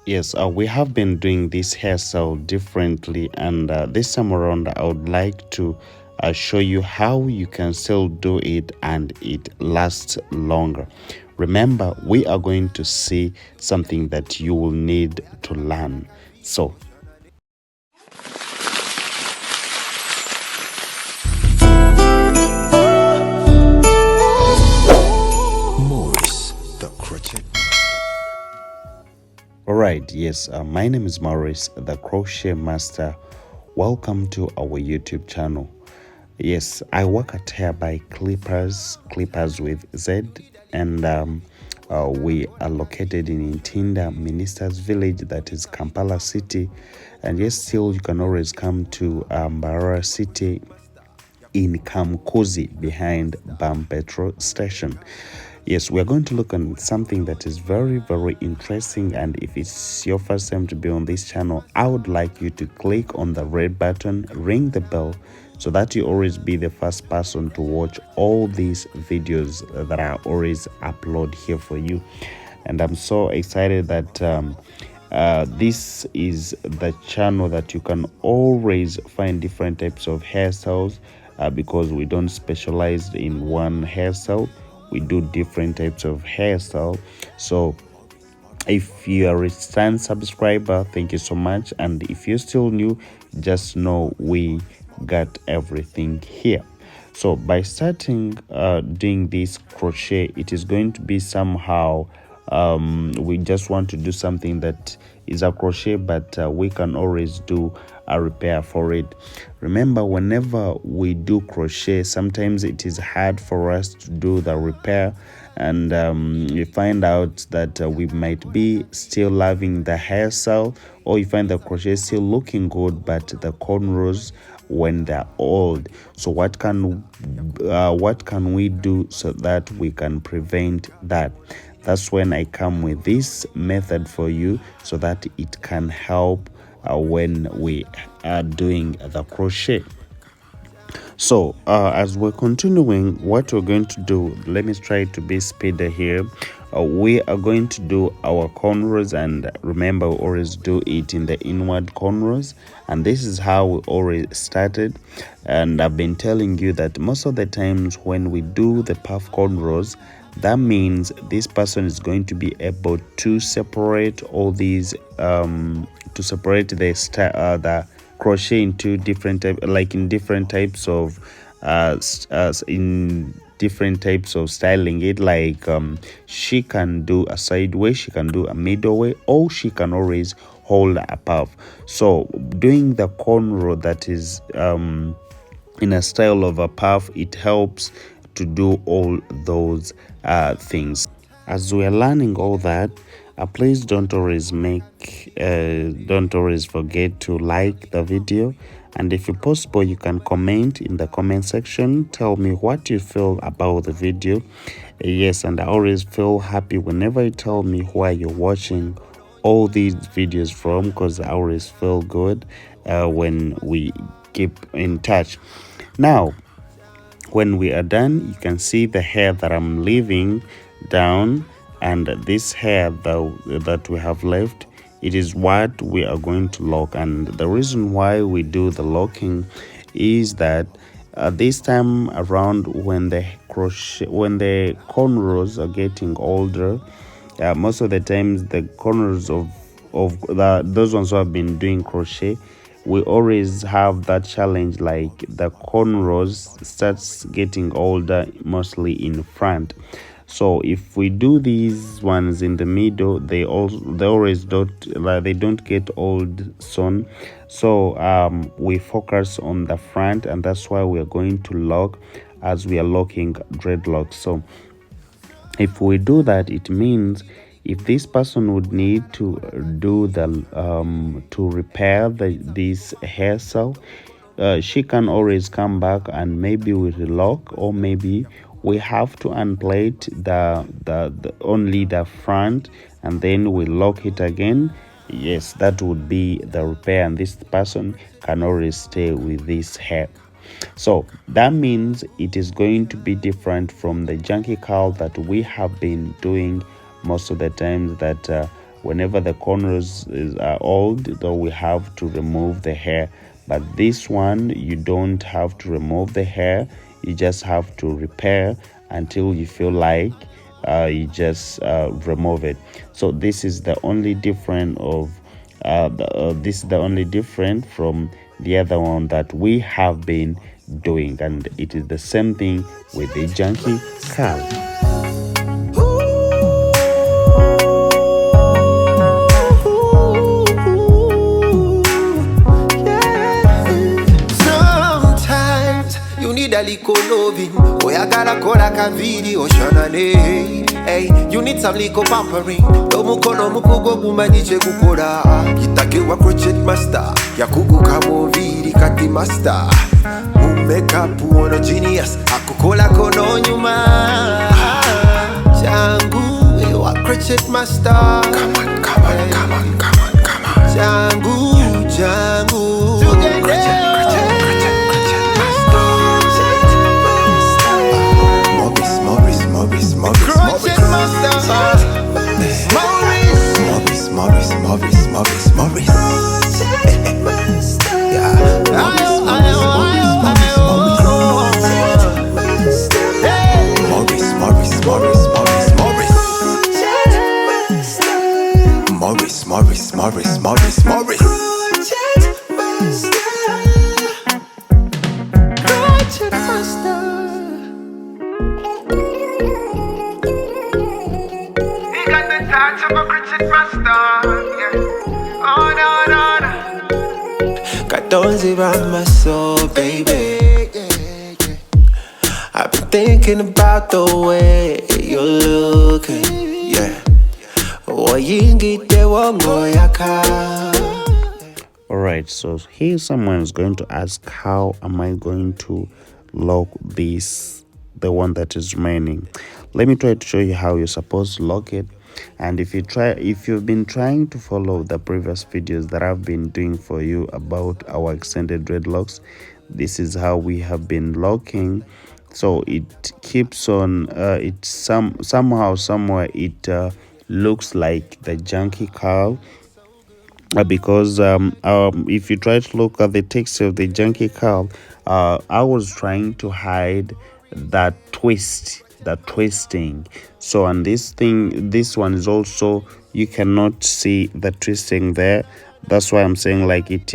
Yes, we have been doing this hairstyle differently, and this time around, I would like to show you how you can still do it and it lasts longer. Remember, we are going to see something that you will need to learn. So, Morris, the crochet. all right, yes, my name is Maurice, the Crochet Master. Welcome to our YouTube channel. Yes, I work at Hair by Clippers with Z, and we are located in Intinda, Ministers Village, that is Kampala City. And yes, still you can always come to Mbarara City in Kamkuzi behind Bam Petrol Station. Yes, we are going to look on something that is very, very interesting. And if it's your first time to be on this channel, I would like you to click on the red button, ring the bell, so that you always be the first person to watch all these videos that I always upload here for you. And I'm so excited that this is the channel that you can always find different types of hairstyles, because we don't specialize in one hairstyle. We do different types of hairstyle. So if you are a return subscriber, thank you so much. And if you're still new, just know we got everything here. So by starting doing this crochet, it is going to be somehow we just want to do something that is a crochet, but we can always do a repair for it. Remember, whenever we do crochet, sometimes it is hard for us to do the repair, and you find out that we might be still loving the hairstyle, or you find the crochet still looking good, but the cornrows when they're old. So what can we do so that we can prevent that? That's when I come with this method for you, so that it can help when we are doing the crochet. So as we're continuing, what we're going to do, let me try to be speedy here. We are going to do our cornrows, and remember, we always do it in the inward cornrows, and this is how we already started. And I've been telling you that most of the times when we do the puff cornrows, that means this person is going to be able to separate all these to separate the crochet into different in different types of in different types of styling it. Like she can do a side way, she can do a middle way, or she can always hold a puff. So doing the cornrow that is in a style of a puff, it helps to do all those things. As we are learning all that, please don't always forget to like the video, and if possible, you can comment in the comment section. Tell me what you feel about the video. Yes, and I always feel happy whenever you tell me where you're watching all these videos from, because I always feel good when we keep in touch. Now, when we are done, you can see the hair that I'm leaving down, and this hair that we have left, it is what we are going to lock. And the reason why we do the locking is that this time around, when the cornrows are getting older, most of the times the corners of those ones who have been doing crochet, we always have that challenge, like the cornrows starts getting older, mostly in front. So if we do these ones in the middle, they always don't get old soon. So we focus on the front, and that's why we are going to lock as we are locking dreadlocks. So if we do that, it means if this person would need to do the to repair this hairstyle, she can always come back and maybe we relock, or maybe we have to unplate the only the front, and then we lock it again. Yes, that would be the repair, and this person can always stay with this hair. So that means it is going to be different from the junky curl that we have been doing most of the times, that whenever the corners are old, though, we have to remove the hair. But this one, you don't have to remove the hair. You just have to repair until you feel like you just remove it. So this is the only difference of this is the only different from the other one that we have been doing, and it is the same thing with the junky curl. A little loving, boy, I gotta call like a video, Shanane. Hey, you need some little pampering. Domuko no mukugo bumaniche kukura. Kitake wa crochet master, yakugu kamo viri kati master. Makeup uono genius, akukola kono nyuma. Jangu, wa crochet master. Come on, come on, come on, come on, come on. Jangu, Jangu. Crochet. Morris. Crochet master. He got the touch of a crochet master. Yeah. Oh no. Got those around my soul, baby. I've been thinking about the way you're looking. Yeah. Alright, so here someone is going to ask, how am I going to lock this, the one that is remaining? Let me try to show you how you're supposed to lock it. And if you've been trying to follow the previous videos that I've been doing for you about our extended dreadlocks, this is how we have been locking. So it keeps on somehow somewhere it looks like the junky curl, because if you try to look at the texture of the junky curl, I was trying to hide that twisting. So on this one is also, you cannot see the twisting there. That's why I'm saying like it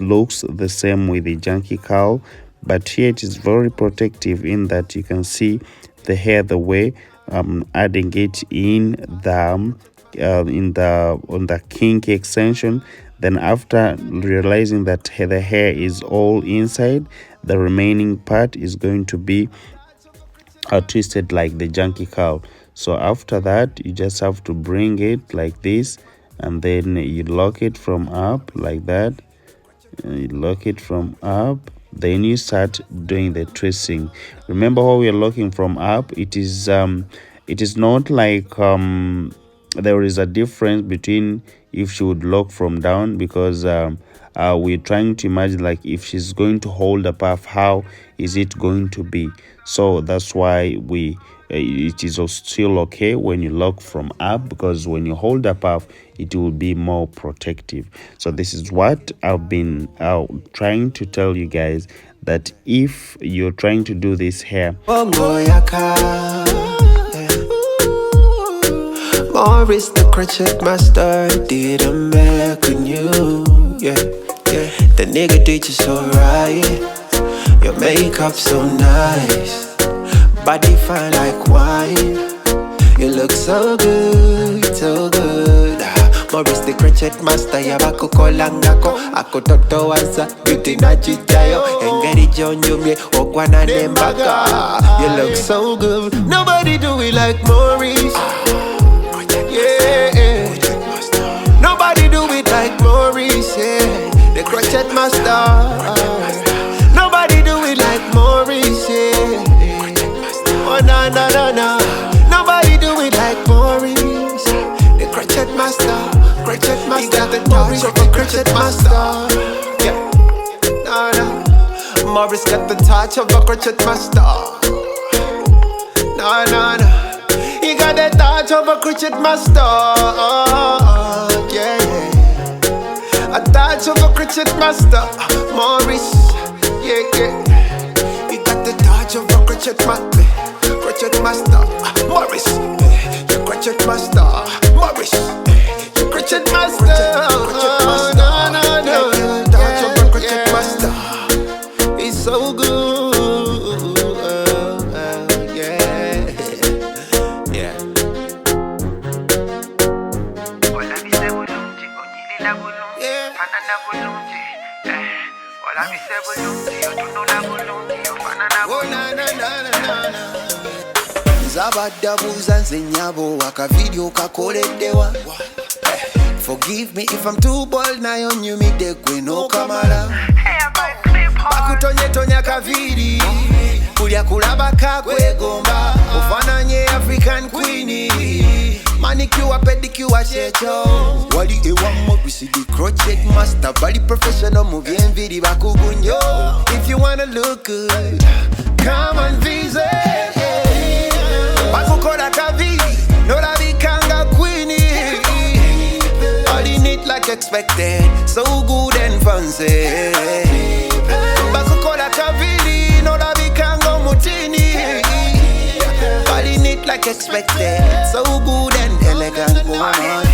looks the same with the junky curl, but here it is very protective in that you can see the hair the way adding it in the on the kinky extension. Then after realizing that the hair is all inside, the remaining part is going to be twisted like the junky curl. So after that, you just have to bring it like this, and then you lock it from up like that. You lock it from up, then you start doing the twisting. Remember, how we are locking from up, it is not like there is a difference between if she would lock from down, because we're trying to imagine like if she's going to hold a puff, how is it going to be? So that's why it is still okay when you lock from up, because when you hold a puff, it will be more protective. So this is what I've been trying to tell you guys, that if you're trying to do this hair, Morris, the crochet master, didn't make on you. Yeah. The nigga did you so right. Your makeup so nice, body fine like wine. You look so good, so good. Morris, the crochet master, yabako kolangako. Ako toto wasa, beauty na chichayo. Engeri jonyo me, okwana nembaga. You look so good, nobody do it like Morris. Yeah, nobody do it like Morris, yeah. The crochet master. Nobody do it like Morris, yeah. Oh no. Nobody do it like Morris. The crochet master. He got the touch of a crochet master. Yeah. No. Morris got the touch of a crochet master. No. He got got the touch of a crochet master. Yeah, yeah. A touch of a crochet master. Maurice. Yeah, yeah. You got the touch of a crochet master. Crochet master. Maurice. You crochet master. Maurice. You crochet master. Crochet master. No, no, no. Touch of a crochet master. It's so good. Zabadabuza nzenyabo akavideo kakoleddewa. Forgive me if I'm too bold na you me de kweno kamala. Bakutonye kavidi kulya kulaba kakwegomba ofananye African queenie. Manicure, pedicure, checho. Wali ewa Maurice the crochet master. Body professional, movie and video bakugunyo. If you wanna look good, come and visit. Bakukola kavidi, no la bikanga queenie. Body neat like expected, so good and fancy. Bakukola kavidi, no la bikanga mutini. Body neat like expected, so good and elegant woman.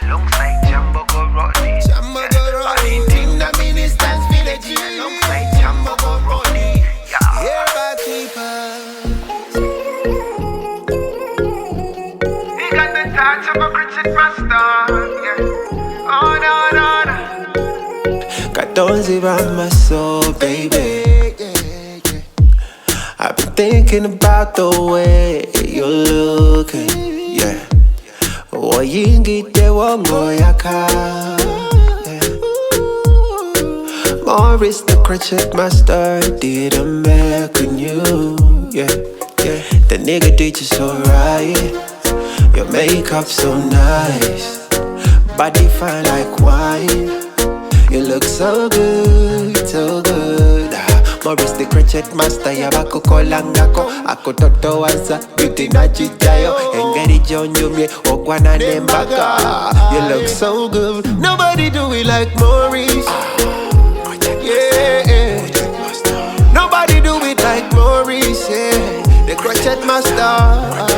Alongside Jambo go Rodney. In the minister's village Alongside Jambo go Rodney. Here by people. He got the touch of a crochet master. Yeah. Oh no no no. Got those around my soul, baby. I've been thinking about the way you're looking, yeah. Oyingite wongo yaka, yeah. Maurice the crochet master did a make on you, yeah, yeah. The nigga did you so right. Your makeup so nice, body fine like wine. You look so good, so good. Maurice the crochet master, yabako kolangako. Ako toto wansa, beauty na chichayo. Engeri jonjumye, okwana nembaka. You look so good, nobody do it like Maurice. Yeah, nobody do it like Maurice, yeah. The crochet master.